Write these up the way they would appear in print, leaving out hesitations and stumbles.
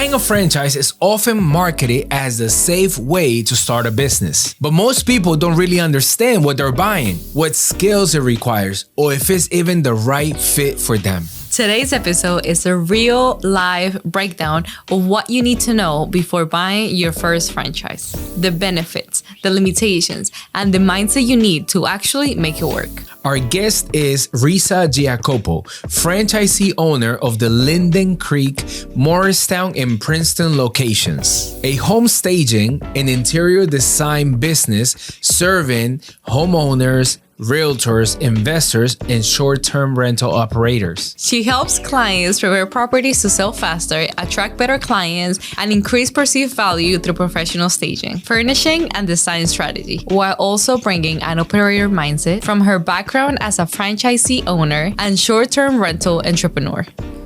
Buying a franchise is often marketed as the safe way to start a business. But most people don't really understand what they're buying, what skills it requires, or if it's even the right fit for them. Today's episode is a real live breakdown of what you need to know before buying your first franchise, the benefits, the limitations, and the mindset you need to actually make it work. Our guest is Risa Giacoppo, franchisee owner of the Linden Creek, Morristown, and Princeton locations. A home staging and interior design business serving homeowners, realtors, investors, and short-term rental operators. She helps clients prepare properties to sell faster, attract better clients, and increase perceived value through professional staging, furnishing, and design strategy, while also bringing an operator mindset from her background as a franchisee owner and short-term rental entrepreneur.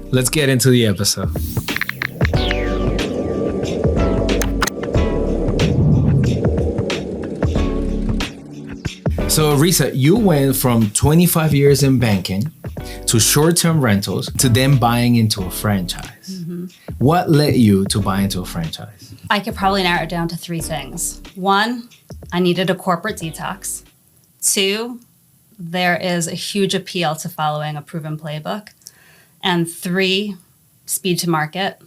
Let's get into the episode. So Risa, you went from 25 years in banking to short-term rentals to then buying into a franchise. Mm-hmm. What led you to buy into a franchise? I could probably narrow it down to three things. One, I needed a corporate detox. Two, there is a huge appeal to following a proven playbook. And three, speed to market.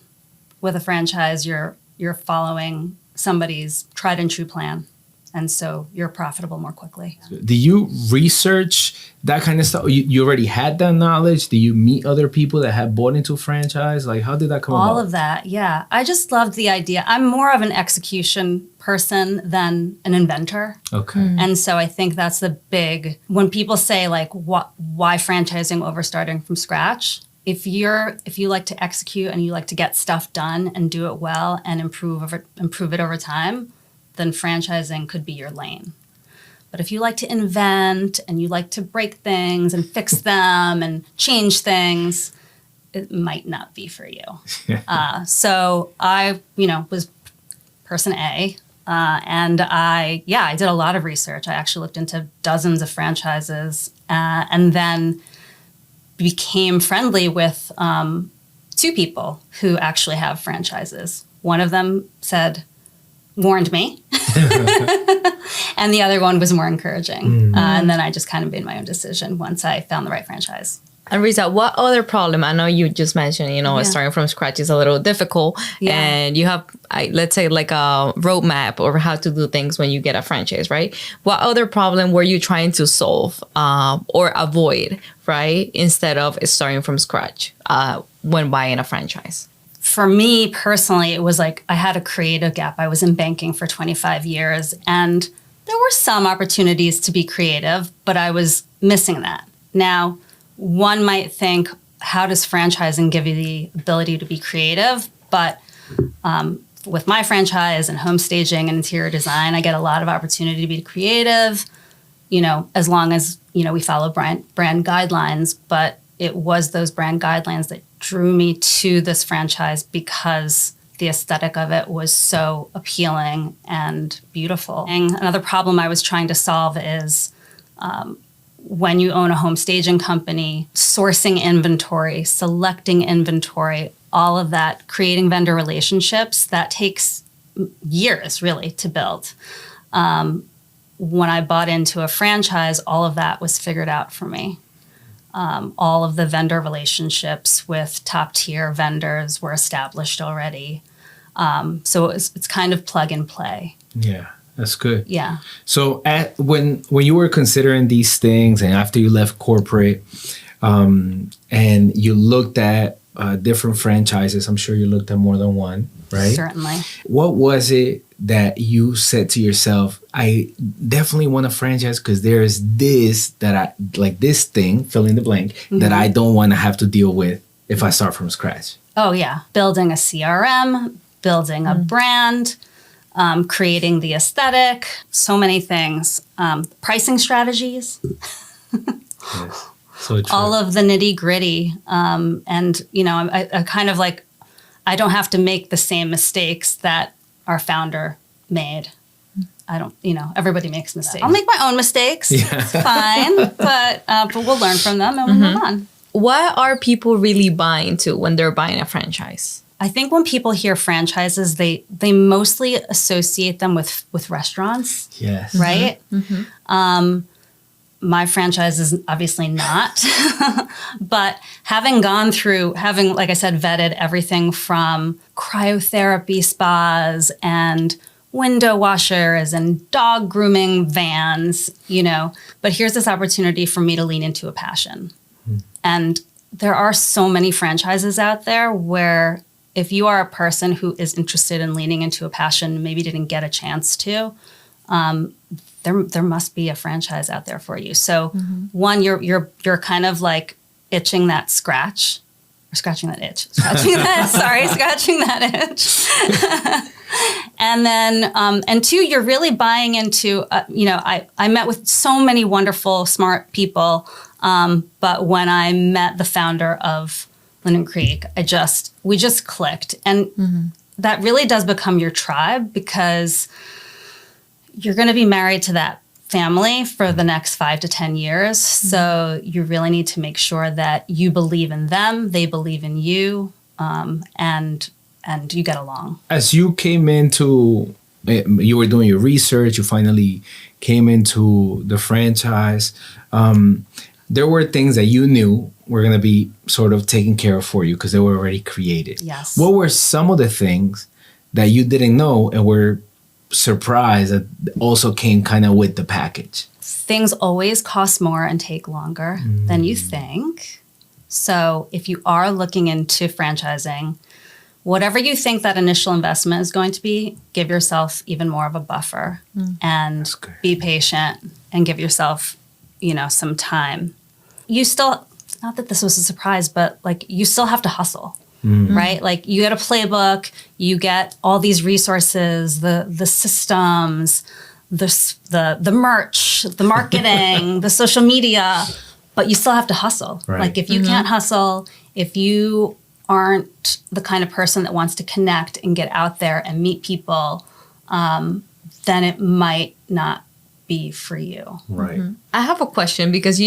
With a franchise, you're following somebody's tried and true plan. And so you're profitable more quickly. Do you research that kind of stuff? You already had that knowledge? Do you meet other people that have bought into a franchise? Like, how did that come about? All of that, yeah. I just loved the idea. I'm more of an execution person than an inventor. Okay. And so I think that's the big, when people say like, why franchising over starting from scratch? If you like to execute and you like to get stuff done and do it well and improve it over time, then franchising could be your lane. But if you like to invent and you like to break things and fix them and change things, it might not be for you. So I, was person A, and I did a lot of research. I actually looked into dozens of franchises, and then became friendly with two people who actually have franchises. One of them warned me. And the other one was more encouraging. Mm-hmm. And then I just kind of made my own decision once I found the right franchise. And Risa, what other problem? I know you just mentioned, starting from scratch is a little difficult. Yeah. And you have, let's say, like a roadmap over how to do things when you get a franchise, right? What other problem were you trying to solve or avoid, right? Instead of starting from scratch when buying a franchise? For me personally, it was like I had a creative gap. I was in banking for 25 years and there were some opportunities to be creative, but I was missing that. Now, one might think, how does franchising give you the ability to be creative? But with my franchise and home staging and interior design, I get a lot of opportunity to be creative, as long as, we follow brand guidelines. But it was those brand guidelines that drew me to this franchise because the aesthetic of it was so appealing and beautiful. And another problem I was trying to solve is when you own a home staging company, sourcing inventory, selecting inventory, all of that, creating vendor relationships, that takes years really to build. When I bought into a franchise, all of that was figured out for me. All of the vendor relationships with top tier vendors were established already. So it's kind of plug and play. Yeah, that's good. Yeah. So when you were considering these things and after you left corporate and you looked at different franchises, I'm sure you looked at more than one, right? Certainly. What was it that you said to yourself, I definitely want a franchise because there is this that I like, this thing, fill in the blank, mm-hmm. that I don't want to have to deal with if I start from scratch? Oh, yeah. Building a CRM, building a brand, creating the aesthetic, so many things. Pricing strategies. Yes. So true. All of the nitty gritty. And, I kind of like, I don't have to make the same mistakes that our founder made. I don't, everybody makes mistakes. I'll make my own mistakes. Yeah. It's fine, but we'll learn from them and we'll move on. What are people really buying to when they're buying a franchise? I think when people hear franchises, they mostly associate them with restaurants. Yes. Right? My franchise is obviously not. But having gone through, like I said, vetted everything from cryotherapy spas and window washers and dog grooming vans, but here's this opportunity for me to lean into a passion. And there are so many franchises out there where if you are a person who is interested in leaning into a passion, maybe didn't get a chance to, there must be a franchise out there for you. So one, you're kind of like itching that scratch, or scratching that itch, scratching that itch. And then, and two, you're really buying into, I met with so many wonderful, smart people. But when I met the founder of Linden Creek, we just clicked. And that really does become your tribe, because you're going to be married to that family for the next 5 to 10 years. So you really need to make sure that you believe in them, they believe in you, and you get along. As you came into, you were doing your research, you finally came into the franchise, there were things that you knew were going to be sort of taken care of for you because they were already created. Yes. What were some of the things that you didn't know and were surprised that also came kind of with the package? Things always cost more and take longer than you think. So if you are looking into franchising, whatever you think that initial investment is going to be, give yourself even more of a buffer and be patient and give yourself, some time. You still, not that this was a surprise, but like you still have to hustle. Right? Like you get a playbook, you get all these resources, the systems, the merch, the marketing, the social media, but you still have to hustle. Right. Like if you can't hustle, if you aren't the kind of person that wants to connect and get out there and meet people, then it might not be for you. Right. I have a question, because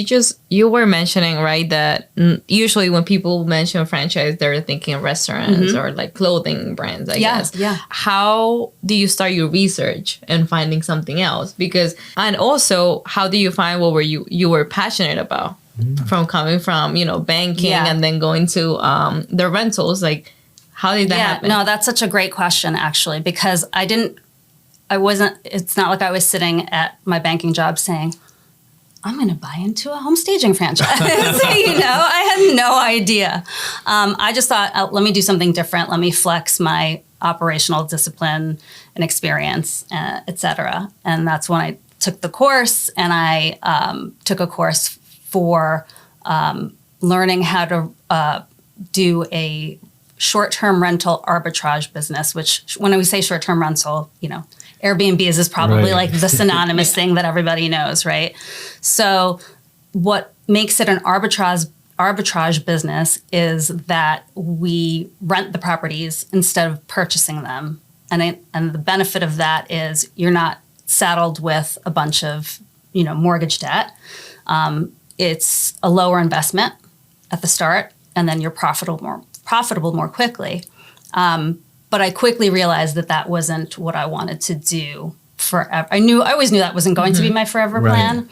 you were mentioning, right, that usually when people mention franchise, they're thinking restaurants or like clothing brands, I guess. Yeah. How do you start your research and finding something else? And also, how do you find what you were passionate about from coming from, banking and then going to the rentals? Like, how did that happen? No, that's such a great question, actually, because it's not like I was sitting at my banking job saying, I'm going to buy into a home staging franchise. I had no idea. I just thought, let me do something different. Let me flex my operational discipline and experience, et cetera. And that's when I took the course, and I took a course for learning how to do a short-term rental arbitrage business, which when we say short-term rental, Airbnb is probably like the synonymous thing that everybody knows, right? So what makes it an arbitrage business is that we rent the properties instead of purchasing them. And the benefit of that is you're not saddled with a bunch of, mortgage debt. It's a lower investment at the start, and then you're profitable more quickly. But I quickly realized that wasn't what I wanted to do forever. I always knew that wasn't going to be my forever plan.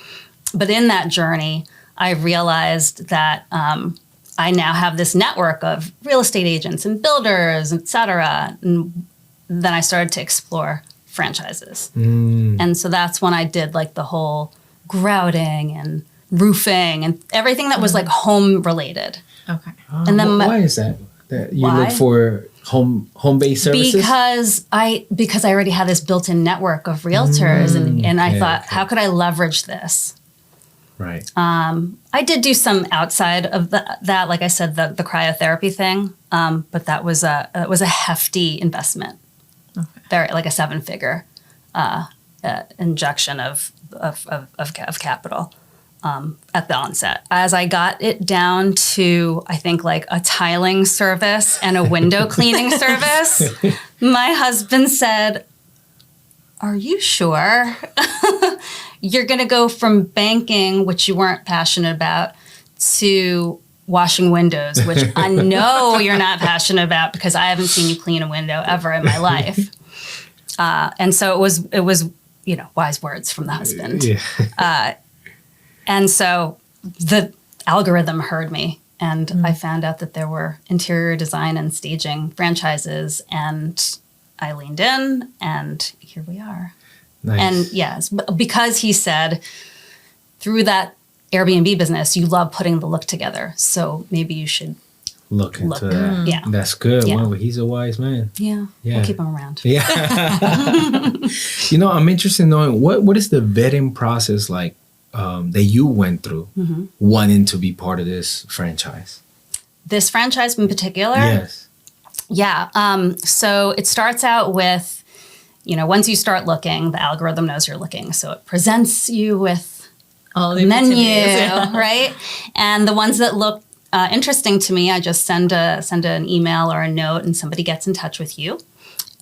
But in that journey, I realized that I now have this network of real estate agents and builders, et cetera. And then I started to explore franchises. And so that's when I did like the whole grouting and roofing and everything that was like home related. Okay. And then why is that you look for home-based services? Because I already had this built-in network of realtors, and I thought, how could I leverage this? Right. I did do some outside of that, like I said, the cryotherapy thing, but that was a hefty investment. Okay. Very like a 7-figure injection of capital. At the onset. As I got it down to, I think, like a tiling service and a window cleaning service, my husband said, are you sure? You're going to go from banking, which you weren't passionate about, to washing windows, which I know you're not passionate about because I haven't seen you clean a window ever in my life. And so it was, wise words from the husband. Yeah. And so the algorithm heard me, and I found out that there were interior design and staging franchises, and I leaned in, and here we are. Nice. And yes, because he said through that Airbnb business, you love putting the look together. So maybe you should look into that. Yeah. That's good. Yeah. Wow, he's a wise man. Yeah. We'll keep him around. Yeah. I'm interested in knowing what is the vetting process like that you went through wanting to be part of this franchise? This franchise in particular? Yes. Yeah. So it starts out with, once you start looking, the algorithm knows you're looking. So it presents you with all the menu, right? And the ones that look interesting to me, I just send an email or a note, and somebody gets in touch with you.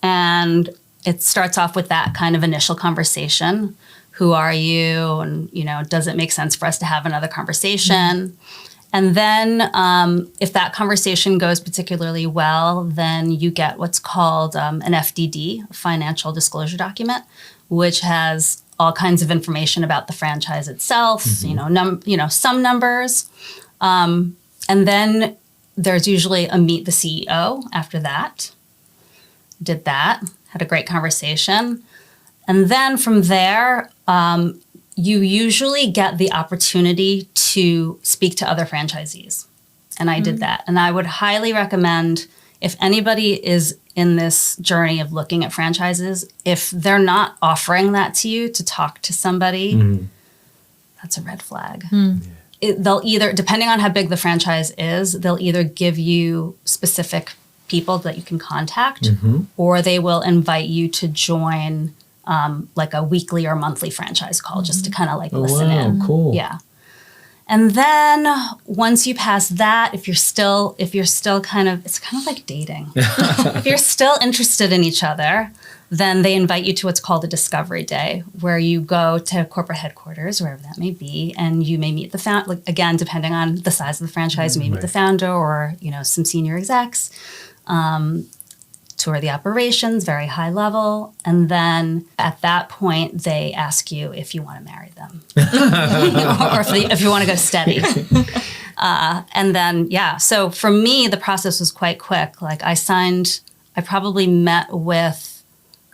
And it starts off with that kind of initial conversation. Who are you? And, does it make sense for us to have another conversation? And then if that conversation goes particularly well, then you get what's called an FDD, a financial disclosure document, which has all kinds of information about the franchise itself, some numbers. And then there's usually a meet the CEO after that. Did that, had a great conversation. And then from there, you usually get the opportunity to speak to other franchisees. And I did that. And I would highly recommend, if anybody is in this journey of looking at franchises, if they're not offering that to you to talk to somebody, that's a red flag. They'll either, depending on how big the franchise is, they'll either give you specific people that you can contact, or they will invite you to join like a weekly or monthly franchise call, just to kind of listen in. Cool. Yeah. And then once you pass that, if you're still kind of, it's kind of like dating. If you're still interested in each other, then they invite you to what's called a discovery day, where you go to corporate headquarters, wherever that may be, and you may meet the founder. Again, depending on the size of the franchise, you may meet the founder or some senior execs. Tour the operations, very high level. And then at that point, they ask you if you want to marry them or if you want to go steady. And then, so for me, the process was quite quick. I probably met with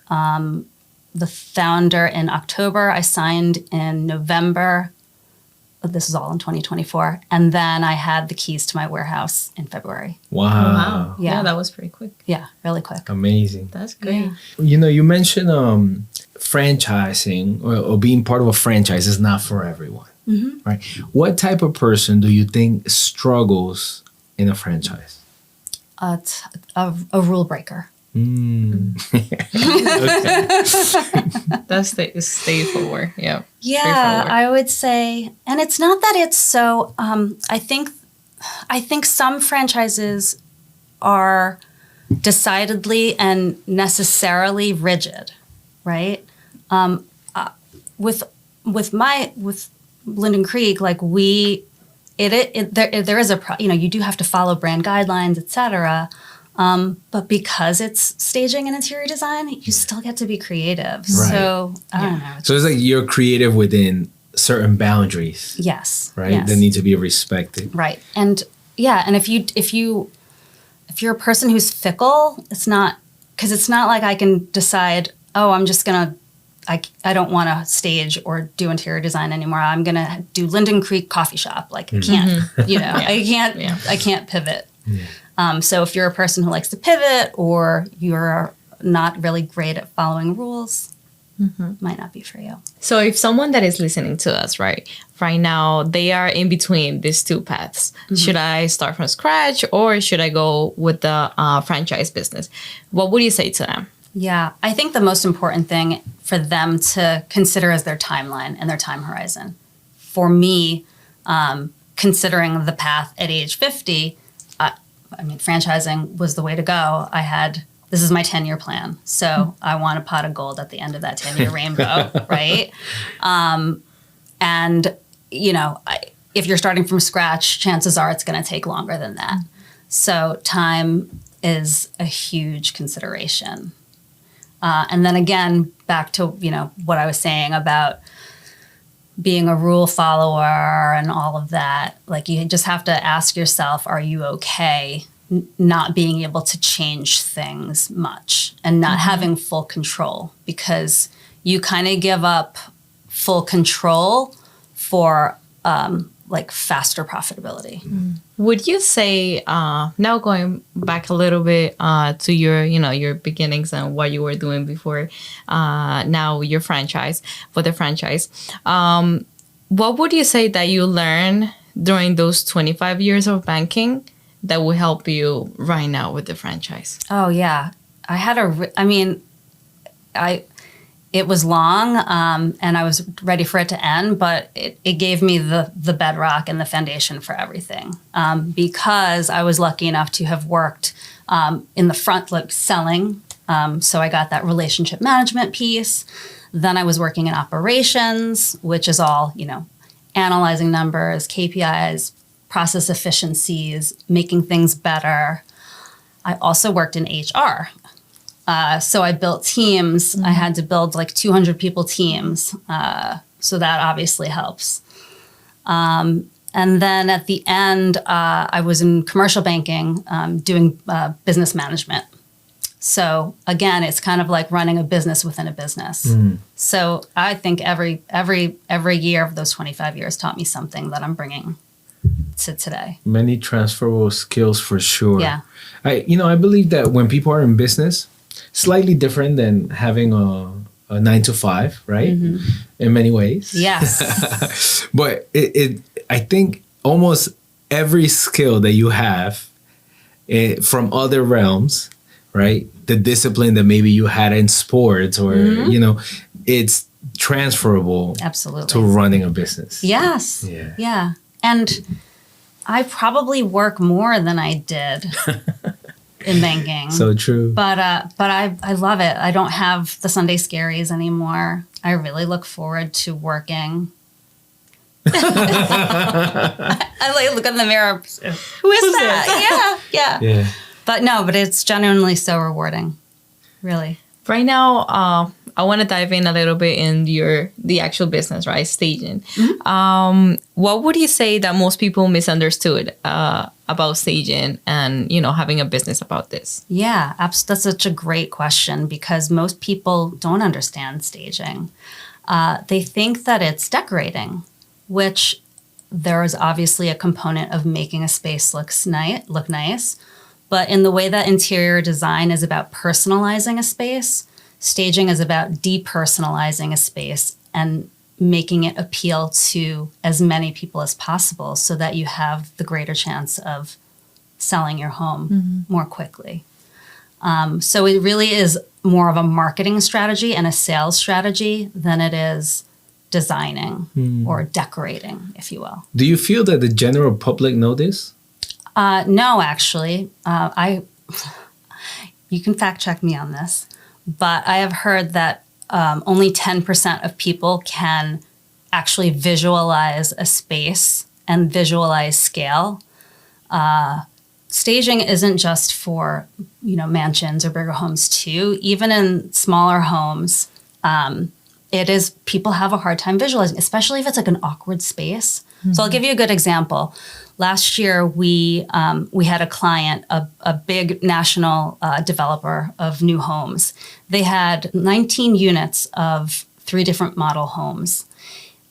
the founder in October. I signed in November. This is all in 2024. And then I had the keys to my warehouse in February. Wow. Yeah, that was pretty quick. Yeah, really quick. Amazing. That's great. Yeah. You mentioned franchising or being part of a franchise is not for everyone, right? What type of person do you think struggles in a franchise? It's a rule breaker. That's straightforward. Yeah. Yeah, I would say, and it's not that it's so. I think some franchises are decidedly and necessarily rigid, right? With Linden Creek, there is you do have to follow brand guidelines, etc. But because it's staging and interior design, you still get to be creative. Right. So I don't know. So it's like you're creative within certain boundaries. Yes. Right. Yes. That need to be respected. Right. And if you're a person who's fickle, it's not like I can decide, I'm just gonna. I don't want to stage or do interior design anymore. I'm gonna do Linden Creek coffee shop. I can't. I can't pivot. Yeah. So if you're a person who likes to pivot, or you're not really great at following rules, might not be for you. So if someone that is listening to us right now, they are in between these two paths. Should I start from scratch, or should I go with the franchise business? What would you say to them? Yeah, I think the most important thing for them to consider is their timeline and their time horizon. For me, considering the path at age 50, franchising was the way to go. This is my 10-year plan. So I want a pot of gold at the end of that 10-year rainbow, right? if you're starting from scratch, chances are it's going to take longer than that. So time is a huge consideration. And then again, back to, what I was saying about being a rule follower and all of that. Like, you just have to ask yourself, are you okay not being able to change things much and not having full control? Because you kind of give up full control for faster profitability. Would you say, now going back a little bit to your beginnings and what you were doing before now your franchise, for the franchise, what would you say that you learned during those 25 years of banking that will help you right now with the franchise? Oh, yeah. It was long, and I was ready for it to end, but it gave me the bedrock and the foundation for everything. Because I was lucky enough to have worked in the front, like selling. So I got that relationship management piece. Then I was working in operations, which is all, analyzing numbers, KPIs, process efficiencies, making things better. I also worked in HR. So I built teams. I had to build like 200 people teams. So that obviously helps. And then at the end, I was in commercial banking doing business management. So again, it's kind of like running a business within a business. So I think every year of those 25 years taught me something that I'm bringing to today. Many transferable skills for sure. Yeah. I believe that when people are in business, slightly different than having a 9-to-5, right? In many ways. Yes. But I think almost every skill that you have from other realms, right? The discipline that maybe you had in sports or, it's transferable Absolutely. to running a business. Yes. Yeah. And I probably work more than I did in banking. So true. But I love it. I don't have the Sunday scaries anymore. I really look forward to working. I look in the mirror. Who is that? Yeah. But it's genuinely so rewarding. Really. Right now, I want to dive in a little bit in the actual business, right? Staging. What would you say that most people misunderstood about staging and, having a business about this? Yeah, that's such a great question because most people don't understand staging. They think that it's decorating, which there is obviously a component of making a space look nice. But in the way that interior design is about personalizing a space, staging is about depersonalizing a space and making it appeal to as many people as possible so that you have the greater chance of selling your home more quickly. So it really is more of a marketing strategy and a sales strategy than it is designing or decorating, if you will. Do you feel that the general public know this? No, actually. You can fact check me on this, but I have heard that only 10% of people can actually visualize a space and visualize scale. Staging isn't just for, mansions or bigger homes too. Even in smaller homes, people have a hard time visualizing, especially if it's like an awkward space. So I'll give you a good example. Last year, we had a client, a big national developer of new homes. They had 19 units of 3 different model homes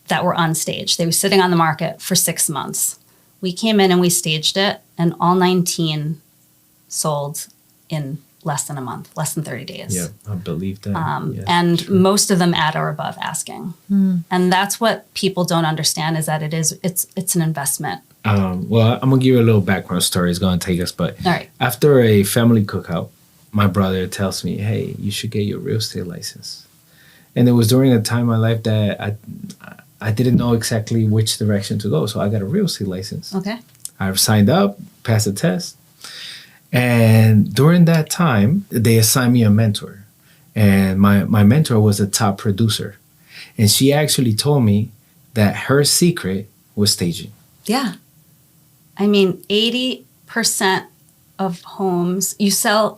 that were unstaged. They were sitting on the market for 6 months. We came in and we staged it, and all 19 sold in less than a month, less than 30 days. Yeah, I believe that. And true. Most of them at or above asking. And that's what people don't understand is that it's an investment. Well, I'm going to give you a little background story. It's going to take us. But all right. After a family cookout, my brother tells me, hey, you should get your real estate license. And it was during a time in my life that I didn't know exactly which direction to go. So I got a real estate license. Okay. I signed up, passed the test. And during that time, they assigned me a mentor. And my mentor was a top producer. And she actually told me that her secret was staging. Yeah. I mean, 80% of homes,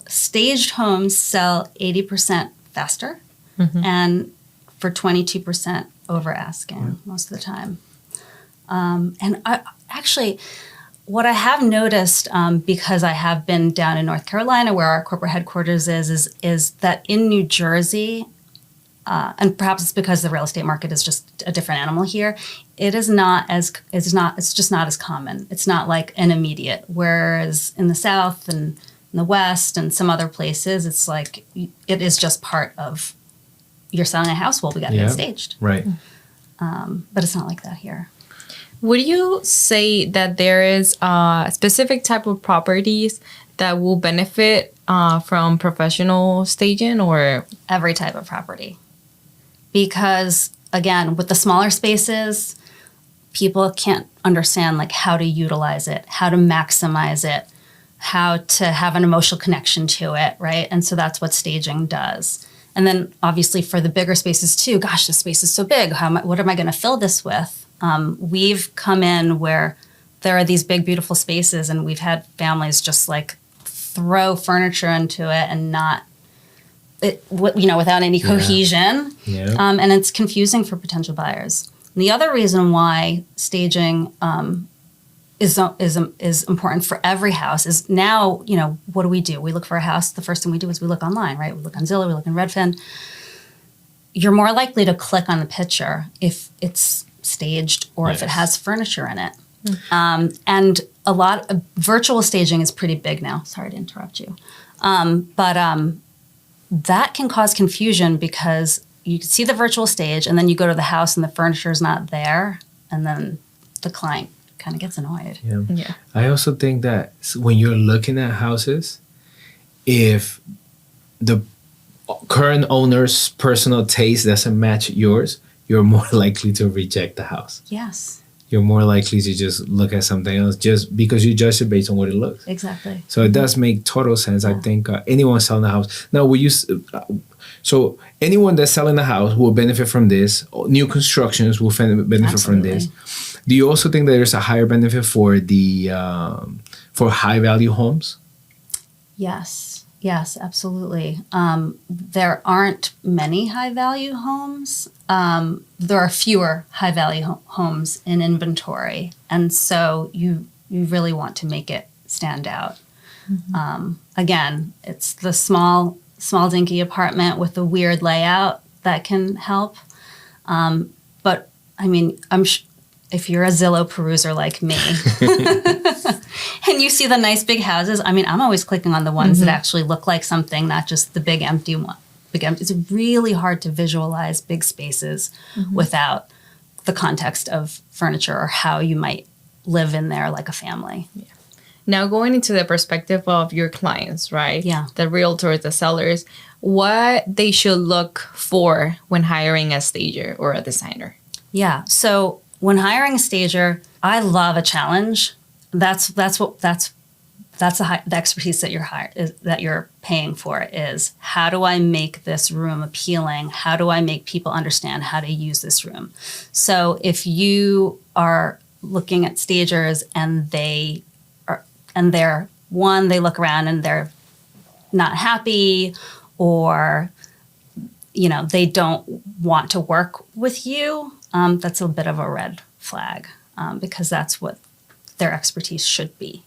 staged homes sell 80% faster and for 22% over asking most of the time. And actually, what I have noticed, because I have been down in North Carolina where our corporate headquarters is that in New Jersey, and perhaps it's because the real estate market is just a different animal here, it's just not as common. It's not like an immediate. Whereas in the South and in the West and some other places, it's like it is just part of you're selling a house. Well, we got to get staged. Right. But it's not like that here. Would you say that there is a specific type of properties that will benefit from professional staging, or every type of property? Because again, with the smaller spaces, people can't understand like how to utilize it, how to maximize it, how to have an emotional connection to it, right? And so that's what staging does. And then obviously for the bigger spaces too, gosh, this space is so big. What am I going to fill this with? We've come in where there are these big, beautiful spaces, and we've had families just like throw furniture into it and without any cohesion. Yeah. And it's confusing for potential buyers. And the other reason why staging is important for every house is now, what do? We look for a house. The first thing we do is we look online, right? We look on Zillow, we look in Redfin. You're more likely to click on the picture if it's staged or if it has furniture in it. And a lot of virtual staging is pretty big now. Sorry to interrupt you. But that can cause confusion because you see the virtual stage and then you go to the house and the furniture is not there. And then the client kind of gets annoyed. Yeah. I also think that when you're looking at houses, if the current owner's personal taste doesn't match yours, you're more likely to reject the house. Yes. You're more likely to just look at something else just because you judge it based on what it looks. Exactly. So it does make total sense. Yeah. I think anyone selling a house. Now, so anyone that's selling a house will benefit from this. New constructions will benefit from this. Do you also think that there's a higher benefit for for high value homes? Yes, absolutely. There aren't many high-value homes. There are fewer high-value homes in inventory, and so you really want to make it stand out. Again, it's the small dinky apartment with a weird layout that can help. But I mean, if you're a Zillow peruser like me, and you see the nice big houses, I mean, I'm always clicking on the ones that actually look like something, not just the big empty one. It's really hard to visualize big spaces without the context of furniture or how you might live in there like a family. Yeah. Now, going into the perspective of your clients, right? Yeah. The realtors, the sellers, what they should look for when hiring a stager or a designer. Yeah. So when hiring a stager, I love a challenge. That's the expertise that you're paying for is how do I make this room appealing? How do I make people understand how to use this room? So if you are looking at stagers and they look around and they're not happy, or they don't want to work with you, that's a bit of a red flag, because that's what their expertise should be.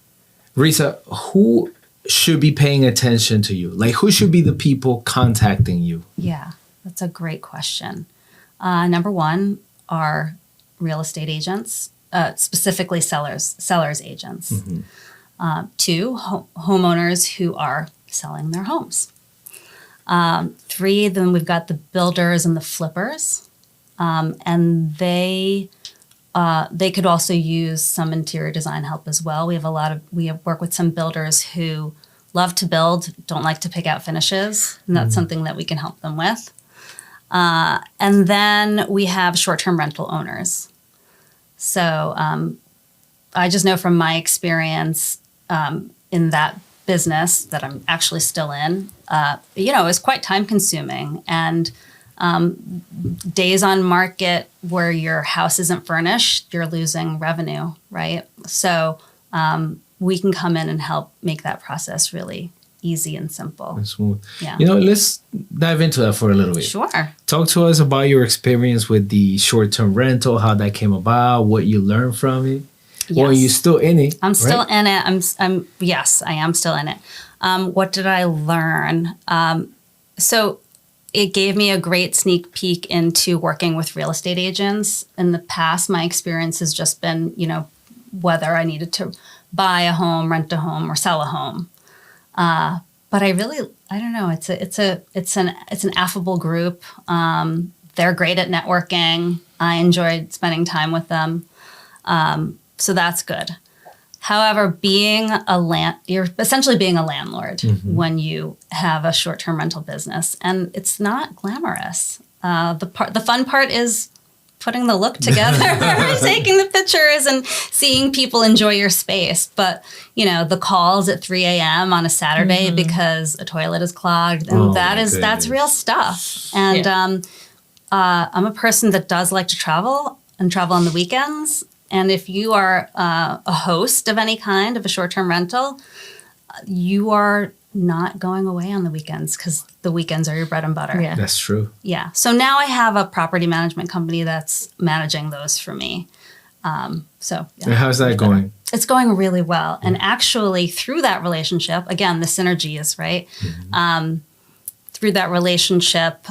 Risa, who should be paying attention to you? Like, who should be the people contacting you? Yeah, that's a great question. Number one are real estate agents, specifically sellers agents. Two, homeowners who are selling their homes. Three, then we've got the builders and the flippers. And they could also use some interior design help as well. We have work with some builders who love to build, don't like to pick out finishes, and that's something that we can help them with. And then we have short-term rental owners. So I just know from my experience in that business that I'm actually still in, it was quite time-consuming, and Days on market where your house isn't furnished, you're losing revenue, right? So we can come in and help make that process really easy and simple. And smooth. Yeah. Let's dive into that for a little bit. Sure. Talk to us about your experience with the short-term rental, how that came about, what you learned from it. Yes. Or are you still in it? I'm still in it. Yes, I am still in it. What did I learn? So it gave me a great sneak peek into working with real estate agents. In the past, my experience has just been, whether I needed to buy a home, rent a home, or sell a home. But I don't know. It's an affable group. They're great at networking. I enjoyed spending time with them. So that's good. However, you're essentially being a landlord when you have a short-term rental business, and it's not glamorous. The fun part is putting the look together, taking the pictures, and seeing people enjoy your space. But the calls at 3 a.m. on a Saturday because a toilet is clogged, and that's real stuff. And I'm a person that does like to travel on the weekends. And if you are a host of any kind of a short-term rental, you are not going away on the weekends because the weekends are your bread and butter. Yeah. That's true. Yeah. So now I have a property management company that's managing those for me. And how's that going? It's going really well. And actually through that relationship, again, the synergies, right? Through that relationship,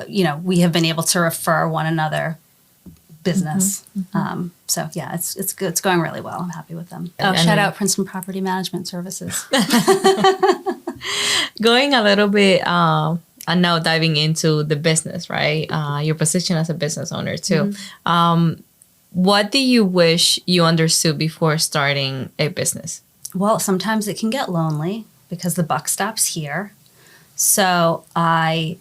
we have been able to refer one another business. It's good. It's going really well. I'm happy with them. Shout out Princeton Property Management Services. Going a little bit, and now diving into the business, right? Your position as a business owner too. What do you wish you understood before starting a business? Well, sometimes it can get lonely because the buck stops here. So I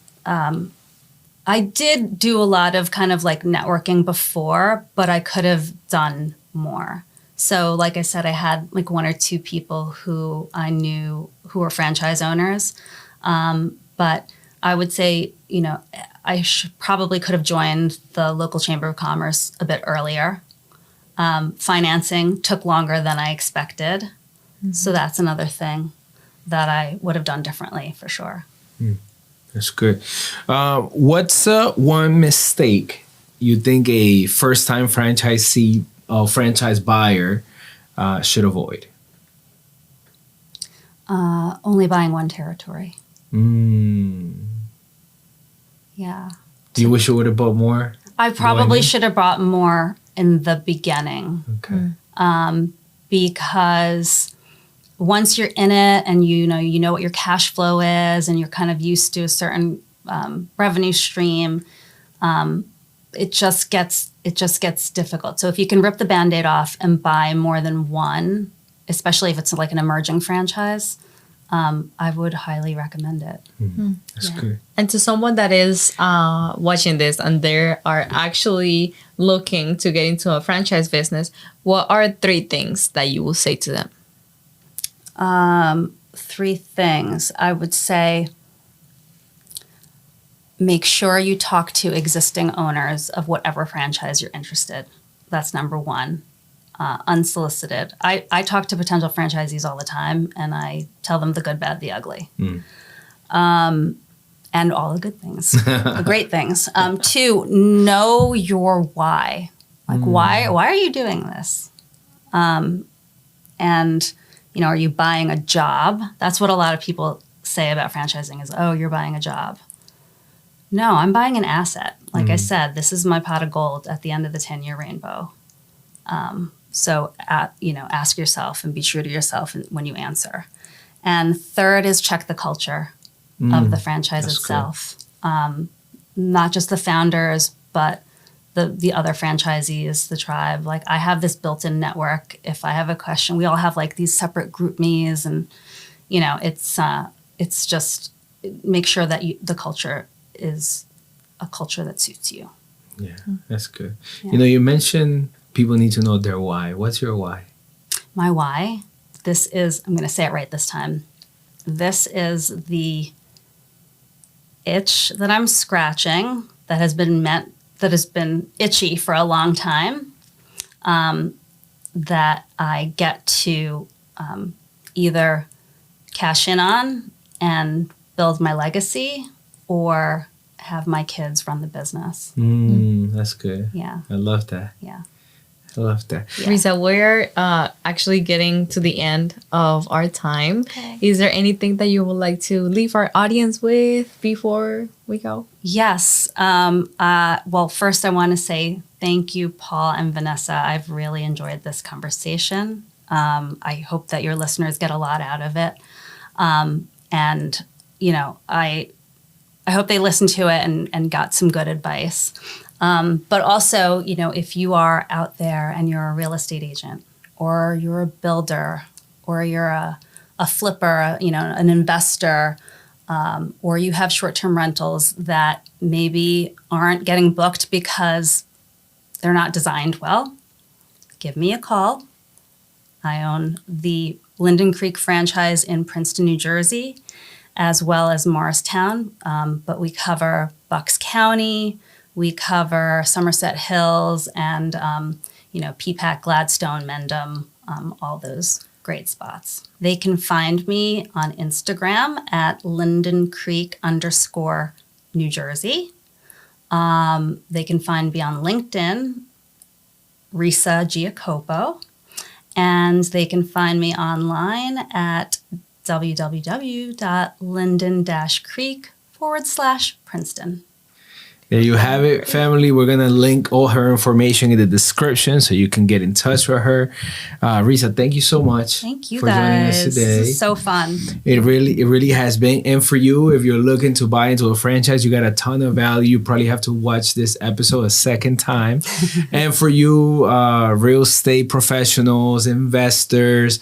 did do a lot of kind of like networking before, but I could have done more. So like I said, I had like one or two people who I knew who were franchise owners. But I would say, I probably could have joined the local Chamber of Commerce a bit earlier. Financing took longer than I expected. So that's another thing that I would have done differently for sure. That's good. What's one mistake you think a first-time franchisee or franchise buyer should avoid? Only buying one territory. Yeah. Do you wish you would have bought more? I probably should have bought more in the beginning. Okay. Because once you're in it and you know what your cash flow is and you're kind of used to a certain revenue stream, it just gets difficult. So if you can rip the Band-Aid off and buy more than one, especially if it's like an emerging franchise, I would highly recommend it. That's good. And to someone that is watching this and they are actually looking to get into a franchise business, what are 3 things that you will say to them? 3 things. I would say make sure you talk to existing owners of whatever franchise you're interested. That's number 1. Unsolicited. I talk to potential franchisees all the time and I tell them the good, bad, the ugly. And all the good things, the great things. 2, know your why. Like why are you doing this? And are you buying a job? That's what a lot of people say about franchising is, oh, you're buying a job. No, I'm buying an asset. Like I said, this is my pot of gold at the end of the 10-year rainbow. So, ask yourself and be true to yourself when you answer. And 3rd is check the culture of the franchise itself. Not just the founders, but the other franchisees, the tribe. Like I have this built-in network. If I have a question, we all have like these separate group me's and, it's just make sure that the culture is a culture that suits you. Yeah, that's good. Yeah. You mentioned people need to know their why. What's your why? My why? I'm going to say it right this time. This is the itch that I'm scratching that has been itchy for a long time, that I get to either cash in on and build my legacy or have my kids run the business. That's good. Yeah. I love that. Yeah. I love that. Yeah. Risa, we're actually getting to the end of our time. Okay. Is there anything that you would like to leave our audience with before we go? Yes. Well, first I want to say thank you, Paul and Vanessa. I've really enjoyed this conversation. I hope that your listeners get a lot out of it. And, you know, I hope they listened to it and got some good advice. But also, you know, if you are out there and you're a real estate agent or you're a builder or you're a flipper, you know, an investor, or you have short-term rentals that maybe aren't getting booked because they're not designed well, give me a call. I own the Linden Creek franchise in Princeton, New Jersey, as well as Morristown, but we cover Bucks County, we cover Somerset Hills, and you know, Peapack, Gladstone, Mendham, all those great spots. They can find me on Instagram at Linden Creek _New Jersey. They can find me on LinkedIn, Risa Giacoppo, and they can find me online at www.linden-creek/Princeton. There you have it, family. We're going to link all her information in the description so you can get in touch with her. Risa, thank you so much. Thank you, for joining us guys. today. This is so fun. It really has been. And for you, if you're looking to buy into a franchise, you got a ton of value. You probably have to watch this episode a second time. And for you, real estate professionals, investors,